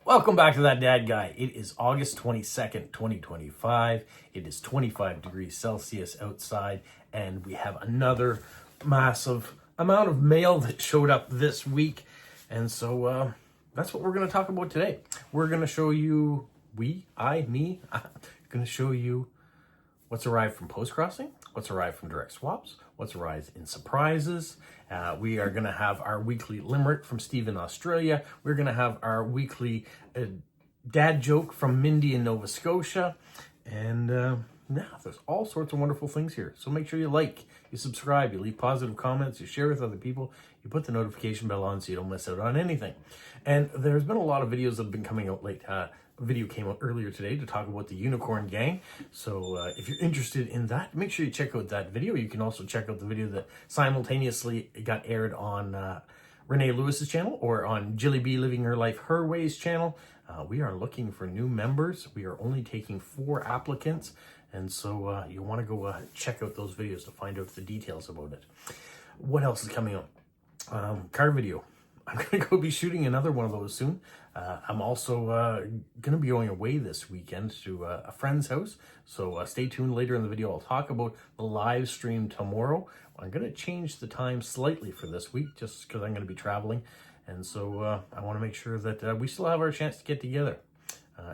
Welcome back to That Dad Guy. It is August 22nd, 2025. It is 25 degrees Celsius outside, and we have another massive amount of mail that showed up this week. And so that's what we're going to talk about today. We're going to show you, I'm going to show you what's arrived from Postcrossing, what's arrived from direct swaps, what's arrived in surprises. We are going to have our weekly limerick from Steve in Australia. We're going to have our weekly dad joke from Mindy in Nova Scotia. And there's all sorts of wonderful things here. So make sure you like, you subscribe, you leave positive comments, you share with other people, you put the notification bell on so you don't miss out on anything. And there's been a lot of videos that have been coming out late. A video came out earlier today to talk about the Unicorn Gang. So if you're interested in that, make sure you check out that video. You can also check out the video that simultaneously got aired on Renee Lewis's channel or on Jilly B Living Her Life Her Ways channel. We are looking for new members. We are only taking 4 applicants. And so you want to go check out those videos to find out the details about it. What else is coming up? Car video. I'm going to go be shooting another one of those soon. I'm also going to be going away this weekend to a friend's house. So stay tuned. Later in the video, I'll talk about the live stream tomorrow. I'm going to change the time slightly for this week just because I'm going to be traveling. And so I want to make sure that we still have our chance to get together.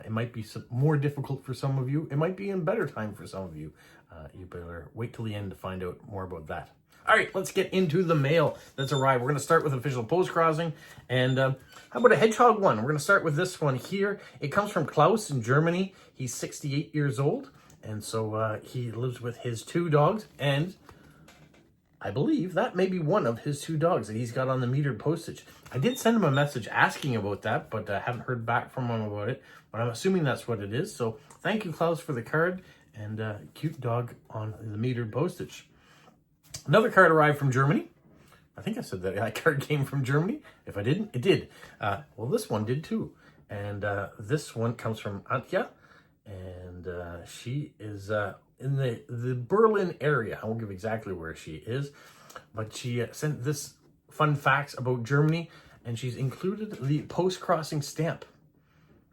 It might be more difficult for some of you. It might be in better time for some of you. You better wait till the end to find out more about that. All right, let's get into the mail that's arrived. We're going to start with official Postcrossing. And how about a hedgehog one? We're going to start with this one here. It comes from Klaus in Germany. He's 68 years old. And so he lives with his 2 dogs. And I believe that may be one of his 2 dogs that he's got on the metered postage. I did send him a message asking about that, but I haven't heard back from him about it. But I'm assuming that's what it is. So thank you, Klaus, for the card. And cute dog on the metered postage. Another card arrived from Germany. I think I said that card came from Germany. If I didn't, it did. Well, this one did too. And this one comes from Antje. And she is in the Berlin area. I won't give exactly where she is. But she sent this fun facts about Germany. And she's included the Postcrossing stamp.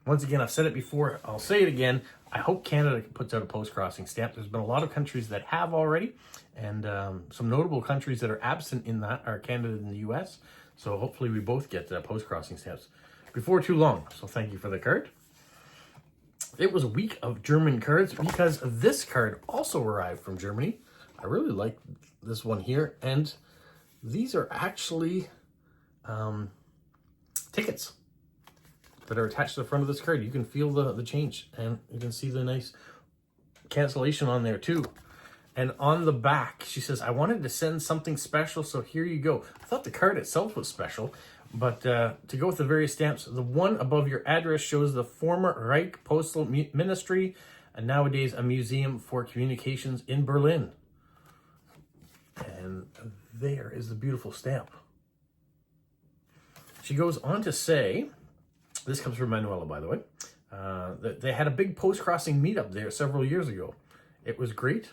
Once again, I've said it before. I'll say it again. I hope Canada puts out a Postcrossing stamp. There's been a lot of countries that have already. And some notable countries that are absent in that are Canada and the US. So hopefully we both get Postcrossing stamps before too long. So thank you for the card. It was a week of German cards because this card also arrived from Germany. I really like this one here. And these are actually tickets that are attached to the front of this card. You can feel the change, and you can see the nice cancellation on there too. And on the back, she says, I wanted to send something special, so here you go. I thought the card itself was special, but to go with the various stamps, the one above your address shows the former Reich Postal Ministry, and nowadays a museum for communications in Berlin. And there is the beautiful stamp. She goes on to say, this comes from Manuela, by the way, that they had a big Postcrossing meetup there several years ago. It was great.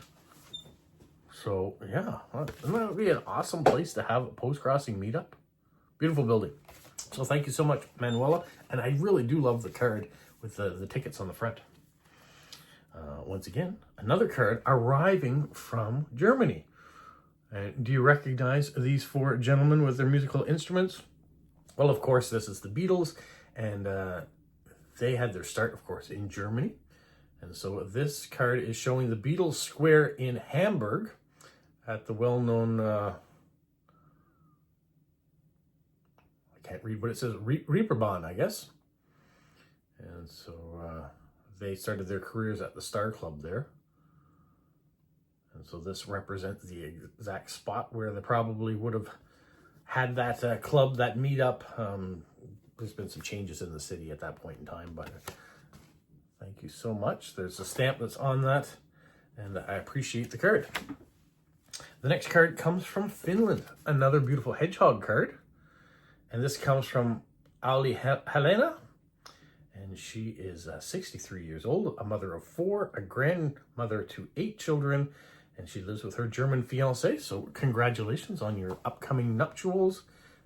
So, yeah, isn't that be an awesome place to have a Postcrossing meetup? Beautiful building. So thank you so much, Manuela. And I really do love the card with the tickets on the front. Once again, another card arriving from Germany. Do you recognize these 4 gentlemen with their musical instruments? Well, of course, this is the Beatles. And they had their start, of course, in Germany. And so this card is showing the Beatles Square in Hamburg at the well-known, I can't read what it says, Reeperbahn, I guess. And so they started their careers at the Star Club there. And so this represents the exact spot where they probably would have had that club, that meetup. There's been some changes in the city at that point in time, but thank you so much. There's a stamp that's on that, and I appreciate the card. The next card comes from Finland, another beautiful hedgehog card. And this comes from Ali Helena, and she is 63 years old, a mother of 4, a grandmother to 8 children, and she lives with her German fiancé. So congratulations on your upcoming nuptials.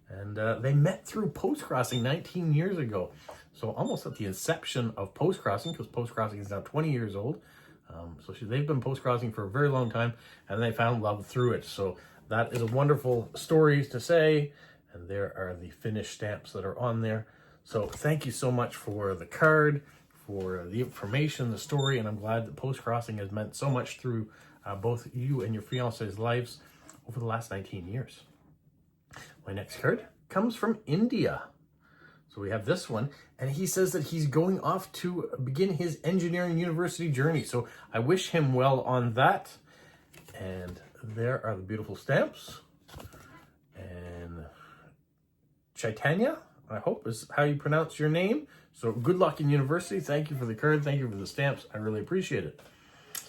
And they met through Postcrossing 19 years ago. So almost at the inception of Postcrossing, because Postcrossing is now 20 years old. So they've been Postcrossing for a very long time, and they found love through it. So that is a wonderful story to say. And there are the finished stamps that are on there. So thank you so much for the card, for the information, the story, and I'm glad that Postcrossing has meant so much through both you and your fiance's lives over the last 19 years. My next card comes from India. So we have this one, and he says that he's going off to begin his engineering university journey. So I wish him well on that. And there are the beautiful stamps. And Chaitanya, I hope is how you pronounce your name. So good luck in university. Thank you for the card. Thank you for the stamps. I really appreciate it.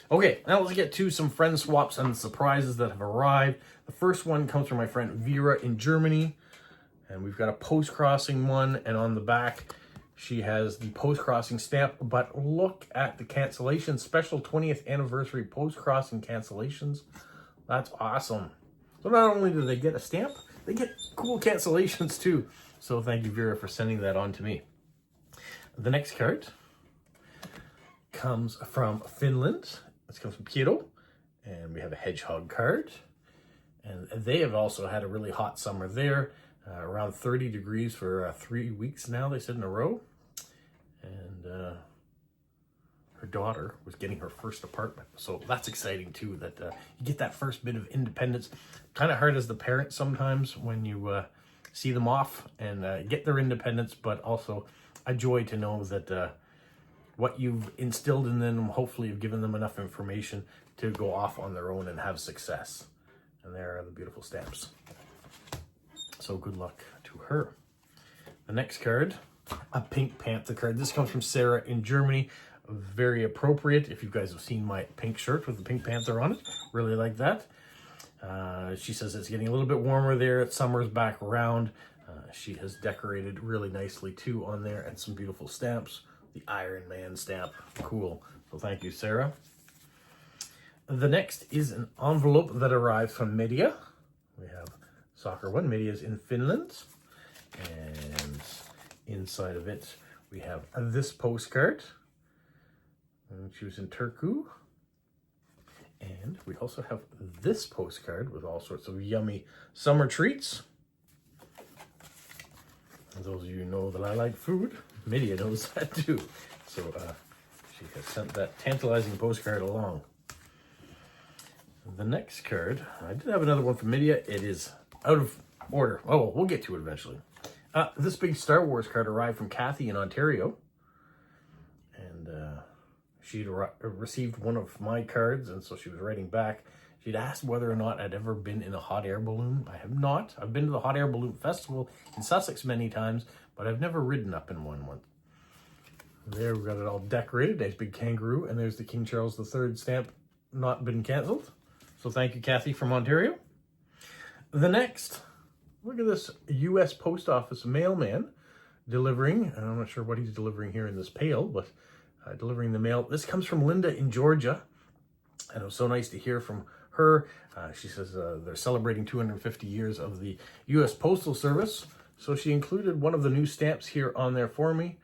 Okay, now let's get to some friend swaps and surprises that have arrived. The first one comes from my friend Vera in Germany. And we've got a Postcrossing one, and on the back, she has the Postcrossing stamp. But look at the cancellation, special 20th anniversary Postcrossing cancellations. That's awesome. So not only do they get a stamp, they get cool cancellations too. So thank you, Vera, for sending that on to me. The next card comes from Finland. This comes from Piero, and we have a hedgehog card. And they have also had a really hot summer there. Around 30 degrees for 3 weeks now, they said, in a row. And her daughter was getting her first apartment. So that's exciting too, that you get that first bit of independence. Kind of hard as the parent sometimes when you see them off and get their independence, but also a joy to know that what you've instilled in them, hopefully you've given them enough information to go off on their own and have success. And there are the beautiful stamps. So good luck to her. The next card, a Pink Panther card. This comes from Sarah in Germany. Very appropriate if you guys have seen my pink shirt with the Pink Panther on it. Really like that. She says it's getting a little bit warmer there. Summer's back around. She has decorated really nicely too on there, and some beautiful stamps. The Iron Man stamp. Cool. So thank you, Sarah. The next is an envelope that arrived from Media. We have soccer one. Media is in Finland. And inside of it, we have this postcard. And she was in Turku. And we also have this postcard with all sorts of yummy summer treats. And those of you who know that I like food, Media knows that too. So she has sent that tantalizing postcard along. The next card, I did have another one from Media. It is out of order. Oh, we'll get to it eventually. This big Star Wars card arrived from Kathy in Ontario. And she'd received one of my cards, and so she was writing back. She'd asked whether or not I'd ever been in a hot air balloon. I have not. I've been to the Hot Air Balloon Festival in Sussex many times, but I've never ridden up in one. There, we've got it all decorated. Nice big kangaroo, and there's the King Charles III stamp, not been canceled. So thank you, Kathy from Ontario. The next, look at this U.S. Post Office mailman delivering, and I'm not sure what he's delivering here in this pail, but delivering the mail. This comes from Linda in Georgia, and it was so nice to hear from her. She says they're celebrating 250 years of the U.S. Postal Service, so she included one of the new stamps here on there for me,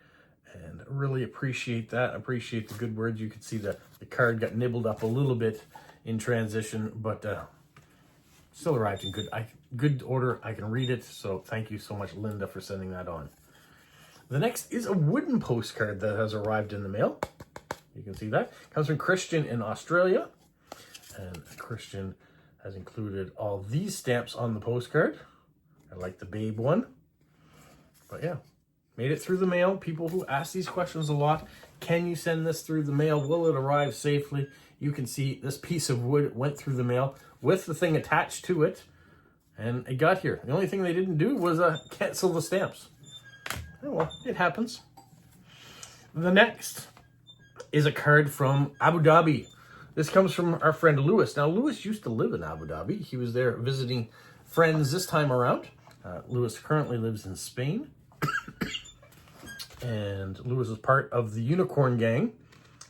and really appreciate that. Appreciate the good words. You could see the card got nibbled up a little bit in transition, but still arrived in good order. I can read it, so thank you so much, Linda, for sending that on. The next is a wooden postcard that has arrived in the mail. You can see that. It comes from Christian in Australia. And Christian has included all these stamps on the postcard. I like the babe one. But yeah, made it through the mail. People who ask these questions a lot. Can you send this through the mail? Will it arrive safely? You can see this piece of wood went through the mail with the thing attached to it. And it got here. The only thing they didn't do was cancel the stamps. Oh well, it happens. The next is a card from Abu Dhabi. This comes from our friend Lewis. Now, Lewis used to live in Abu Dhabi. He was there visiting friends this time around. Lewis currently lives in Spain. And Lewis is part of the Unicorn Gang.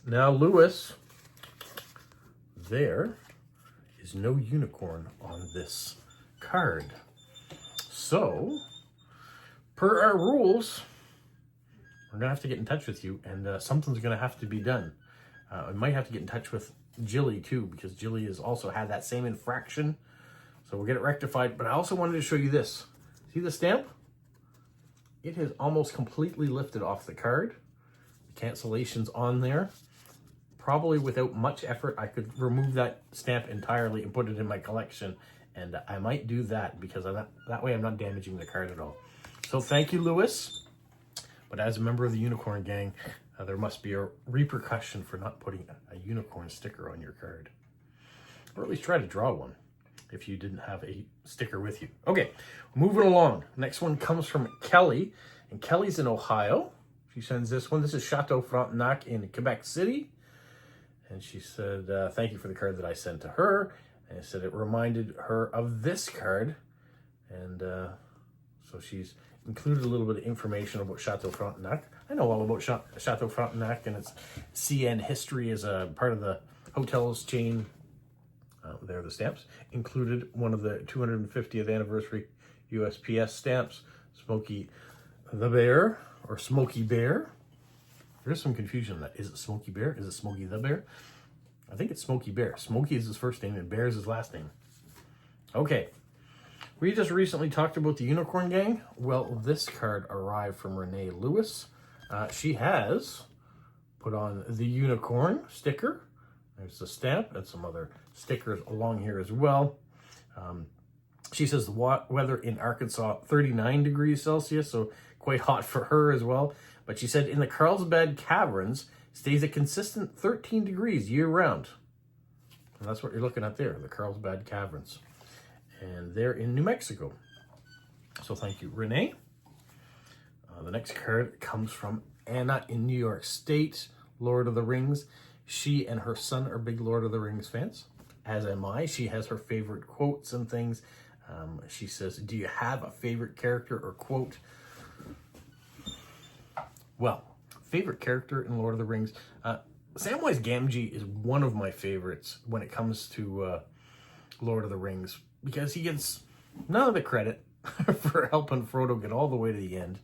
Now, Lewis, there is no unicorn on this card. So, per our rules, we're going to have to get in touch with you, and something's going to have to be done. I might have to get in touch with Jilly too, because Jilly has also had that same infraction. So we'll get it rectified. But I also wanted to show you this. See the stamp? It has almost completely lifted off the card. The cancellation's on there. Probably without much effort, I could remove that stamp entirely and put it in my collection. And I might do that because that way I'm not damaging the card at all. So thank you, Lewis. But as a member of the Unicorn Gang, there must be a repercussion for not putting a unicorn sticker on your card. Or at least try to draw one if you didn't have a sticker with you. Okay, moving along. Next one comes from Kelly, and Kelly's in Ohio. She sends this one. This is Chateau Frontenac in Quebec City. And she said, thank you for the card that I sent to her. And it said it reminded her of this card. And so she's included a little bit of information about Chateau Frontenac. I know all about Chateau Frontenac and its CN history as a part of the hotels chain. There are the stamps. Included one of the 250th anniversary USPS stamps, Smokey the Bear, or Smokey Bear. There's some confusion on that. Is it Smokey Bear? Is it Smokey the Bear? I think it's Smokey Bear. Smokey is his first name and Bear is his last name. Okay. We just recently talked about the Unicorn Gang. Well, this card arrived from Renee Lewis. She has put on the unicorn sticker. There's the stamp and some other stickers along here as well. She says the weather in Arkansas, 39 degrees Celsius, so quite hot for her as well. But she said in the Carlsbad Caverns, stays a consistent 13 degrees year-round. And that's what you're looking at there, the Carlsbad Caverns. And they're in New Mexico. So thank you, Renee. The next card comes from Anna in New York State, Lord of the Rings. She and her son are big Lord of the Rings fans, as am I. She has her favorite quotes and things. She says, do you have a favorite character or quote? Well, favorite character in Lord of the Rings. Samwise Gamgee is one of my favorites when it comes to Lord of the Rings, because he gets none of the credit for helping Frodo get all the way to the end.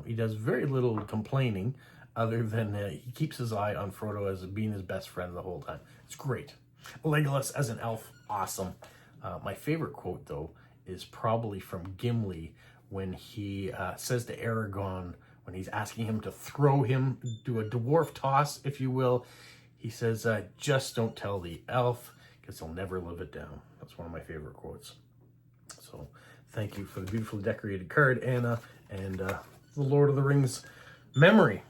He does very little complaining other than he keeps his eye on Frodo as being his best friend the whole time. It's great. Legolas as an elf, awesome. My favorite quote, though, is probably from Gimli when he says to Aragorn, when he's asking him to throw him, do a dwarf toss, if you will, he says, just don't tell the elf, because he'll never live it down. That's one of my favorite quotes. So thank you for the beautifully decorated card, Anna, and the Lord of the Rings memory.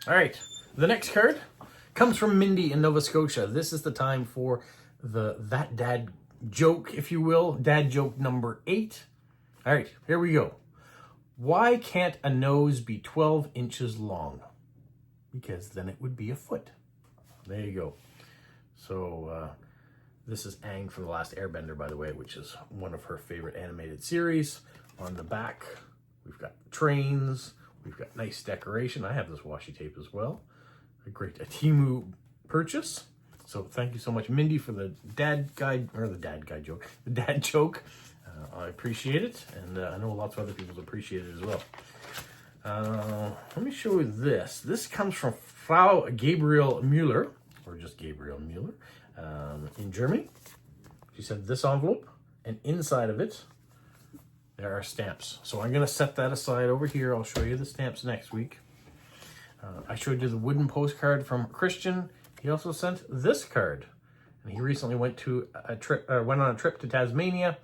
All right, the next card comes from Mindy in Nova Scotia. This is the time for that dad joke, if you will, dad joke number 8. All right, here we go. Why can't a nose be 12 inches long? Because then it would be a foot. There you go. So this is Aang from The Last Airbender, by the way, which is one of her favorite animated series. On the back, we've got trains. We've got nice decoration. I have this washi tape as well. A Temu purchase. So thank you so much, Mindy, for the dad joke. I appreciate it, and I know lots of other people appreciate it as well. Let me show you this. This comes from Frau Gabriel Müller, or just Gabriel Müller, in Germany. She said this envelope, and inside of it, there are stamps. So I'm going to set that aside over here. I'll show you the stamps next week. I showed you the wooden postcard from Christian. He also sent this card, and he recently went on a trip to Tasmania.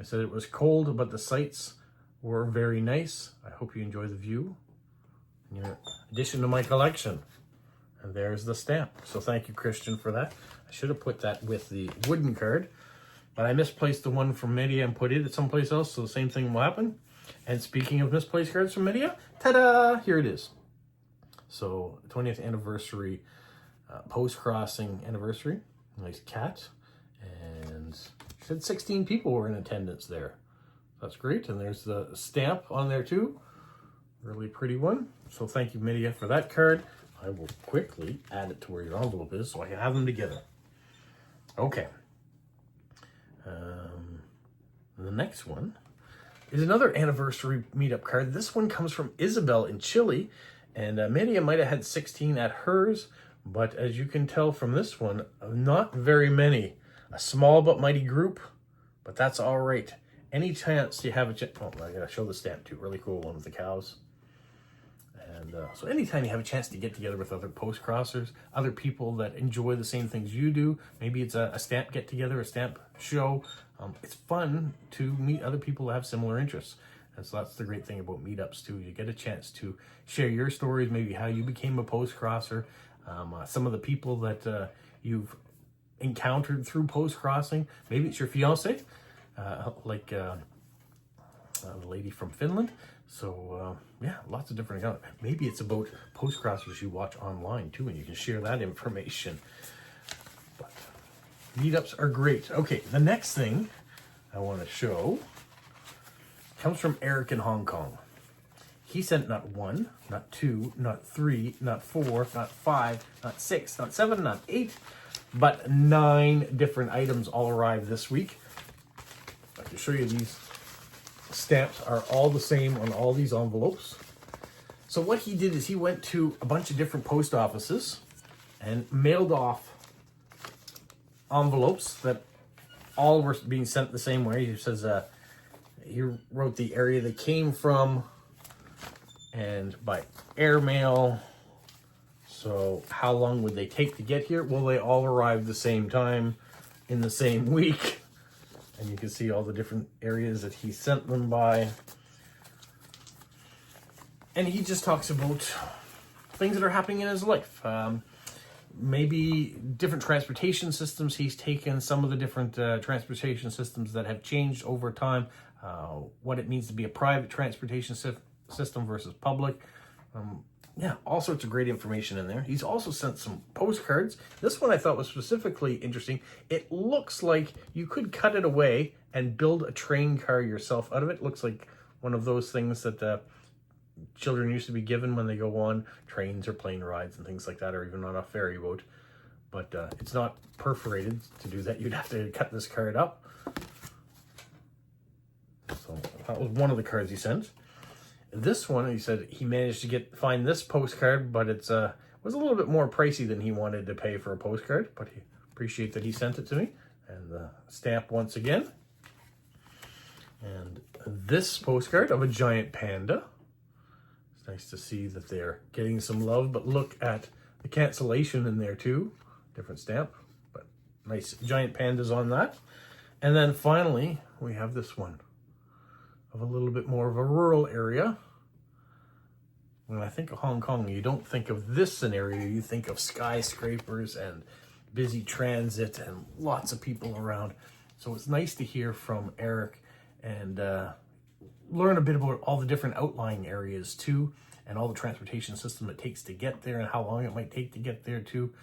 I said it was cold, but the sights were very nice. I hope you enjoy the view in your addition to my collection. And there's the stamp. So thank you, Christian, for that. I should have put that with the wooden card, but I misplaced the one from Media and put it someplace else, so the same thing will happen. And speaking of misplaced cards from Media, ta-da! Here it is. So 20th anniversary, Postcrossing anniversary. Nice cat. And said 16 people were in attendance there. That's great. And there's the stamp on there too. Really pretty one. So thank you, Media, for that card. I will quickly add it to where your envelope is so I can have them together. Okay. The next one is another anniversary meetup card. This one comes from Isabel in Chile. And Minnie might have had 16 at hers, but as you can tell from this one, not very many. A small but mighty group, but that's all right. Any chance you have a chance, oh, I gotta show the stamp too, really cool one with the cows. And so anytime you have a chance to get together with other post-crossers, other people that enjoy the same things you do, maybe it's a stamp get-together, a stamp show, it's fun to meet other people that have similar interests. And so that's the great thing about meetups too. You get a chance to share your stories, maybe how you became a post-crosser, some of the people that you've encountered through post-crossing. Maybe it's your fiance, like the lady from Finland. So yeah, lots of different accounts. Maybe it's about post-crossers you watch online too, and you can share that information. But meetups are great. Okay, the next thing I want to show comes from Eric in Hong Kong. He sent not 1, not 2, not 3, not 4, not 5, not 6, not 7, not 8, but 9 different items all arrived this week. I can show you these stamps are all the same on all these envelopes. So what he did is he went to a bunch of different post offices and mailed off envelopes that all were being sent the same way. He says he wrote the area they came from and by airmail. So how long would they take to get here? Well, they all arrived the same time in the same week. And you can see all the different areas that he sent them by. And he just talks about things that are happening in his life. Maybe different transportation systems he's taken, some of the different transportation systems that have changed over time, what it means to be a private transportation system versus public. Yeah, all sorts of great information in there. He's also sent some postcards. This one I thought was specifically interesting. It looks like you could cut it away and build a train car yourself out of it. It looks like one of those things that children used to be given when they go on trains or plane rides and things like that, or even on a ferry boat. But it's not perforated to do that. You'd have to cut this card up. So that was one of the cards he sent. This one, he said he managed to find this postcard, but it's was a little bit more pricey than he wanted to pay for a postcard, but he appreciate that he sent it to me. And the stamp once again. And this postcard of a giant panda. It's nice to see that they're getting some love, but look at the cancellation in there too. Different stamp, but nice giant pandas on that. And then finally, we have this one of a little bit more of a rural area. When I think of Hong Kong, you don't think of this scenario, you think of skyscrapers and busy transit and lots of people around. So it's nice to hear from Eric and learn a bit about all the different outlying areas too, and all the transportation system it takes to get there and how long it might take to get there too.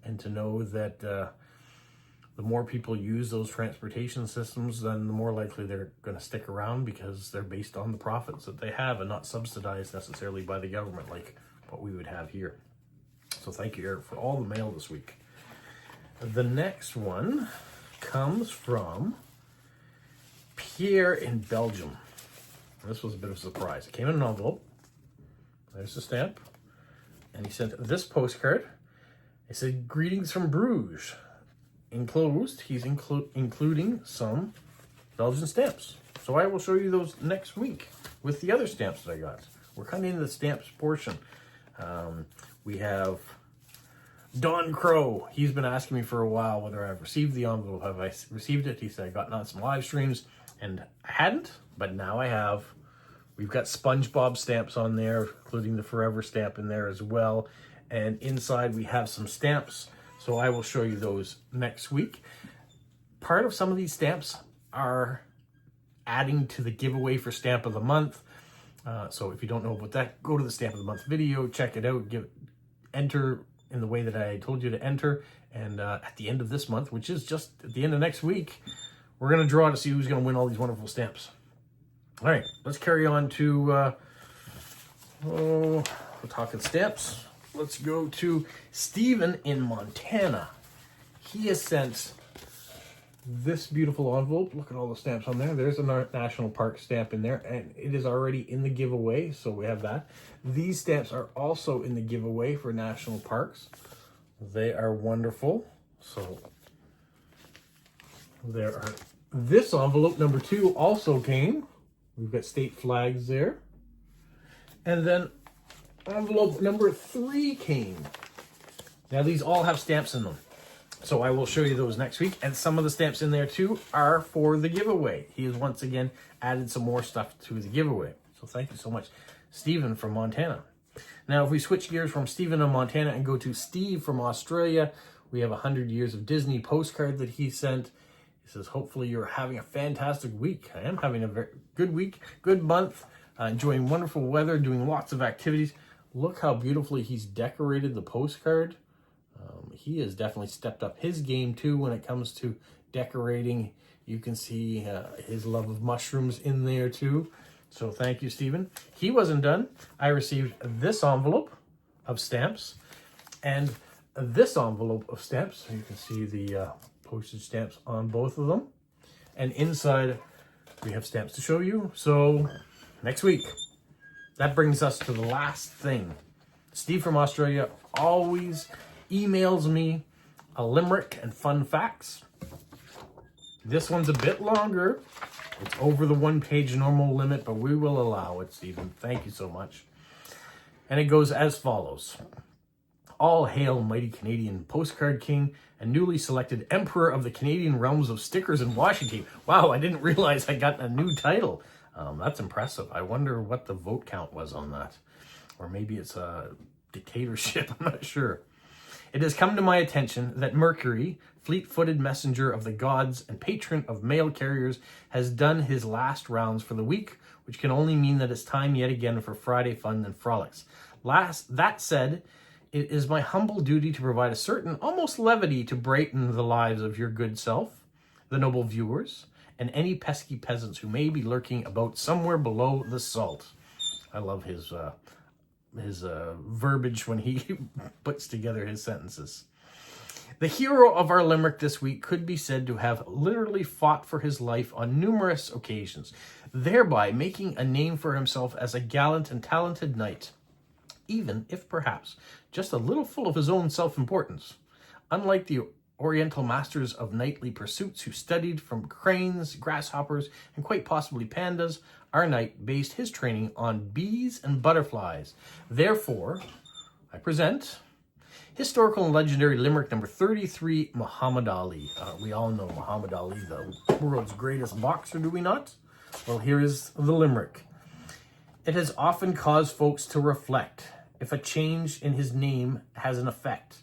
And to know that the more people use those transportation systems, then the more likely they're going to stick around because they're based on the profits that they have and not subsidized necessarily by the government like what we would have here. So thank you, Eric, for all the mail this week. The next one comes from Pierre in Belgium. This was a bit of a surprise. It came in an envelope. There's the stamp. And he sent this postcard. It said, "Greetings from Bruges." Enclosed, he's including some Belgian stamps. So I will show you those next week with the other stamps that I got. We're kind of in the stamps portion. We have Don Crow. He's been asking me for a while whether I've received the envelope. Have I received it? He said I got on some live streams, and I hadn't, but now I have. We've got SpongeBob stamps on there, including the Forever stamp in there as well. And inside we have some stamps. So I will show you those next week. Part of some of these stamps are adding to the giveaway for Stamp of the Month. So if you don't know about that, go to the Stamp of the Month video, check it out, enter in the way that I told you to enter. And at the end of this month, which is just at the end of next week, we're going to draw to see who's going to win all these wonderful stamps. All right, let's carry on to, we're talking stamps. Let's go to Stephen in Montana. He has sent this beautiful envelope. Look at all the stamps on there. There's a national park stamp in there, and it is already in the giveaway, so we have that. These stamps are also in the giveaway for national parks. They are wonderful. So there are. This envelope number 2 also came. We've got state flags there. And then envelope number 3 came. Now these all have stamps in them. So I will show you those next week. And some of the stamps in there too are for the giveaway. He has once again added some more stuff to the giveaway. So thank you so much, Stephen from Montana. Now if we switch gears from Stephen in Montana and go to Steve from Australia, we have 100 years of Disney postcard that he sent. He says, hopefully you're having a fantastic week. I am having a very good week, good month, enjoying wonderful weather, doing lots of activities. Look how beautifully he's decorated the postcard. He has definitely stepped up his game too when it comes to decorating. You can see his love of mushrooms in there too. So thank you, Stephen. He wasn't done. I received this envelope of stamps and this envelope of stamps. You can see the postage stamps on both of them. And inside, we have stamps to show you. So next week, that brings us to the last thing. Steve from Australia always emails me a limerick and fun facts. This one's a bit longer. It's over the 1-page normal limit, but we will allow it, Stephen. Thank you so much. And it goes as follows. All hail mighty Canadian postcard king and newly selected emperor of the Canadian realms of stickers and washi tape. Wow, I didn't realize I got a new title. That's impressive. I wonder what the vote count was on that. Or maybe it's a dictatorship, I'm not sure. It has come to my attention that Mercury, fleet-footed messenger of the gods and patron of mail carriers, has done his last rounds for the week, which can only mean that it's time yet again for Friday fun and frolics. That said, it is my humble duty to provide a certain almost levity to brighten the lives of your good self, the noble viewers, and any pesky peasants who may be lurking about somewhere below the salt. I love his verbiage when he puts together his sentences. The hero of our limerick this week could be said to have literally fought for his life on numerous occasions, thereby making a name for himself as a gallant and talented knight, even if perhaps just a little full of his own self-importance. Unlike the Oriental masters of knightly pursuits who studied from cranes, grasshoppers, and quite possibly pandas, our knight based his training on bees and butterflies. Therefore, I present historical and legendary limerick number 33, Muhammad Ali. We all know Muhammad Ali, the world's greatest boxer, do we not? Well, here is the limerick. It has often caused folks to reflect if a change in his name has an effect.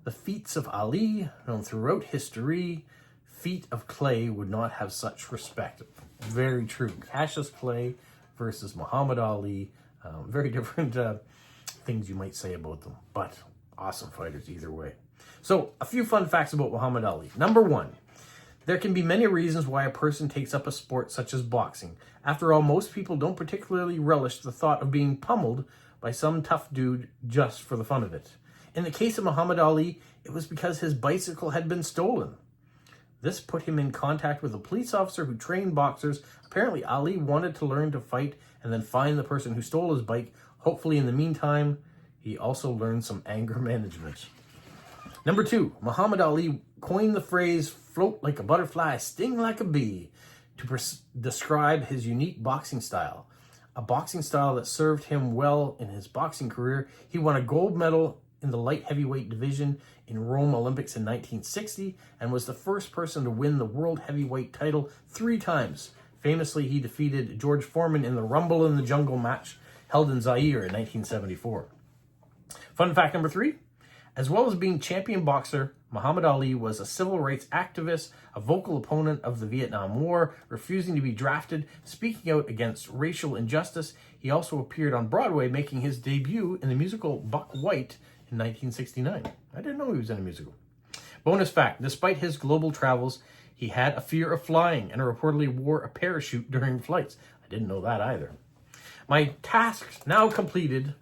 The feats of Ali, known throughout history, feet of clay would not have such respect. Very true. Cassius Clay versus Muhammad Ali. Very different things you might say about them, but awesome fighters either way. So, a few fun facts about Muhammad Ali. Number 1, there can be many reasons why a person takes up a sport such as boxing. After all, most people don't particularly relish the thought of being pummeled by some tough dude just for the fun of it. In the case of Muhammad Ali, it was because his bicycle had been stolen. This put him in contact with a police officer who trained boxers. Apparently, Ali wanted to learn to fight and then find the person who stole his bike. Hopefully, in the meantime, he also learned some anger management. Number 2, Muhammad Ali coined the phrase, float like a butterfly, sting like a bee, to describe his unique boxing style. A boxing style that served him well in his boxing career. He won a gold medal in the light heavyweight division in Rome Olympics in 1960 and was the first person to win the world heavyweight title 3 times. Famously, he defeated George Foreman in the Rumble in the Jungle match held in Zaire in 1974. Fun fact number 3, as well as being champion boxer, Muhammad Ali was a civil rights activist, a vocal opponent of the Vietnam War, refusing to be drafted, speaking out against racial injustice. He also appeared on Broadway, making his debut in the musical Buck White in 1969. I didn't know he was in a musical. Bonus fact, despite his global travels, he had a fear of flying and reportedly wore a parachute during flights. I didn't know that either. My tasks now completed.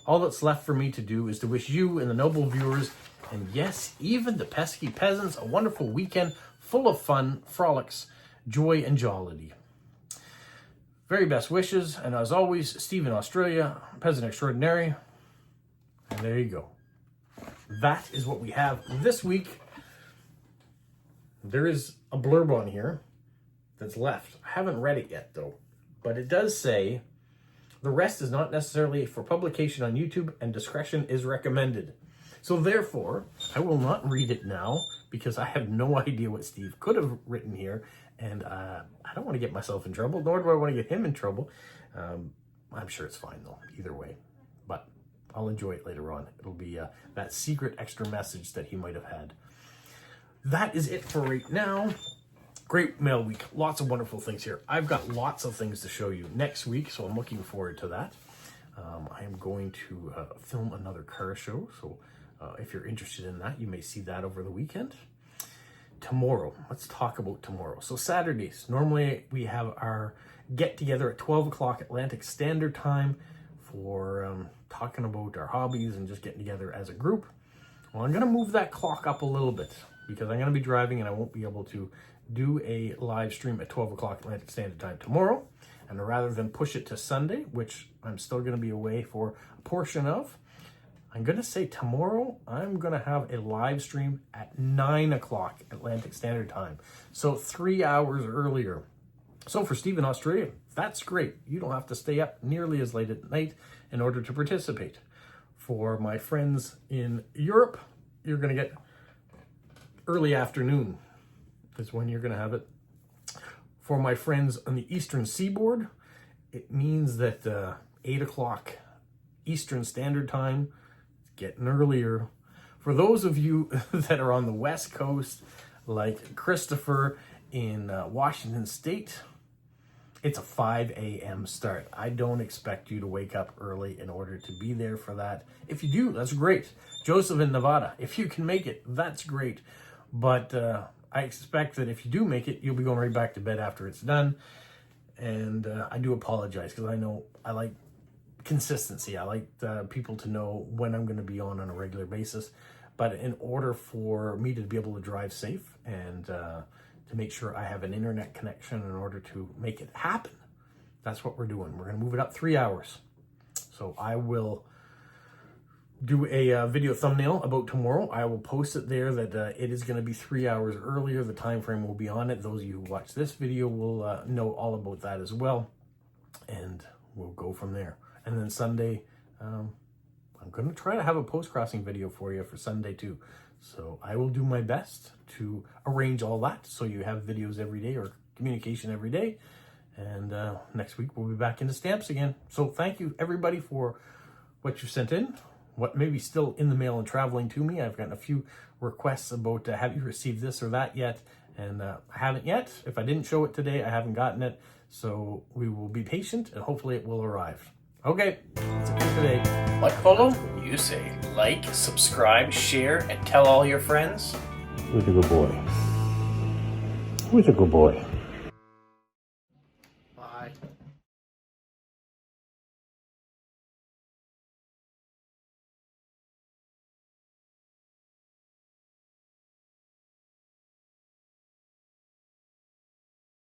All that's left for me to do is to wish you and the noble viewers, and yes, even the pesky peasants, a wonderful weekend full of fun, frolics, joy, and jollity. Very best wishes, and as always, Steve in Australia, Peasant Extraordinary. And there you go. That is what we have this week. There is a blurb on here that's left. I haven't read it yet, though. But it does say, the rest is not necessarily for publication on YouTube, and discretion is recommended. So therefore, I will not read it now, because I have no idea what Steve could have written here. And I don't want to get myself in trouble, nor do I want to get him in trouble. I'm sure it's fine, though, either way. But I'll enjoy it later on. It'll be that secret extra message that he might have had. That is it for right now. Great mail week. Lots of wonderful things here. I've got lots of things to show you next week, so I'm looking forward to that. I am going to film another car show, so if you're interested in that, you may see that over the weekend. Tomorrow, let's talk about tomorrow. So Saturdays, normally we have our get-together at 12 o'clock Atlantic Standard Time for talking about our hobbies and just getting together as a group. Well, I'm going to move that clock up a little bit because I'm going to be driving and I won't be able to do a live stream at 12 o'clock Atlantic Standard Time tomorrow. And rather than push it to Sunday, which I'm still going to be away for a portion of, I'm going to say tomorrow I'm going to have a live stream at 9 o'clock Atlantic Standard Time. So 3 hours earlier. So for Steve in Australia, that's great. You don't have to stay up nearly as late at night in order to participate. For my friends in Europe, you're going to get early afternoon is when you're going to have it. For my friends on the Eastern Seaboard, it means that 8 o'clock Eastern Standard Time, getting earlier. For those of you that are on the West Coast, like Christopher in Washington State, it's a 5 a.m. start. I don't expect you to wake up early in order to be there for that. If you do, that's great. Joseph in Nevada, if you can make it, that's great. But I expect that if you do make it, you'll be going right back to bed after it's done. And I do apologize because I know I like consistency. I like people to know when I'm going to be on a regular basis. But in order for me to be able to drive safe and to make sure I have an internet connection in order to make it happen, that's what we're doing. We're going to move it up 3 hours. So I will do a video thumbnail about tomorrow. I will post it there that it is going to be 3 hours earlier. The time frame will be on it. Those of you who watch this video will know all about that as well. And we'll go from there. And then Sunday, I'm going to try to have a Postcrossing video for you for Sunday too. So I will do my best to arrange all that so you have videos every day or communication every day. And next week we'll be back into stamps again. So thank you everybody for what you sent in, what may be still in the mail and traveling to me. I've gotten a few requests about have you received this or that yet? And I haven't yet. If I didn't show it today, I haven't gotten it. So we will be patient and hopefully it will arrive. Okay, that's it for today. Like Polo? You say like, subscribe, share, and tell all your friends. Who's a good boy? Who's a good boy?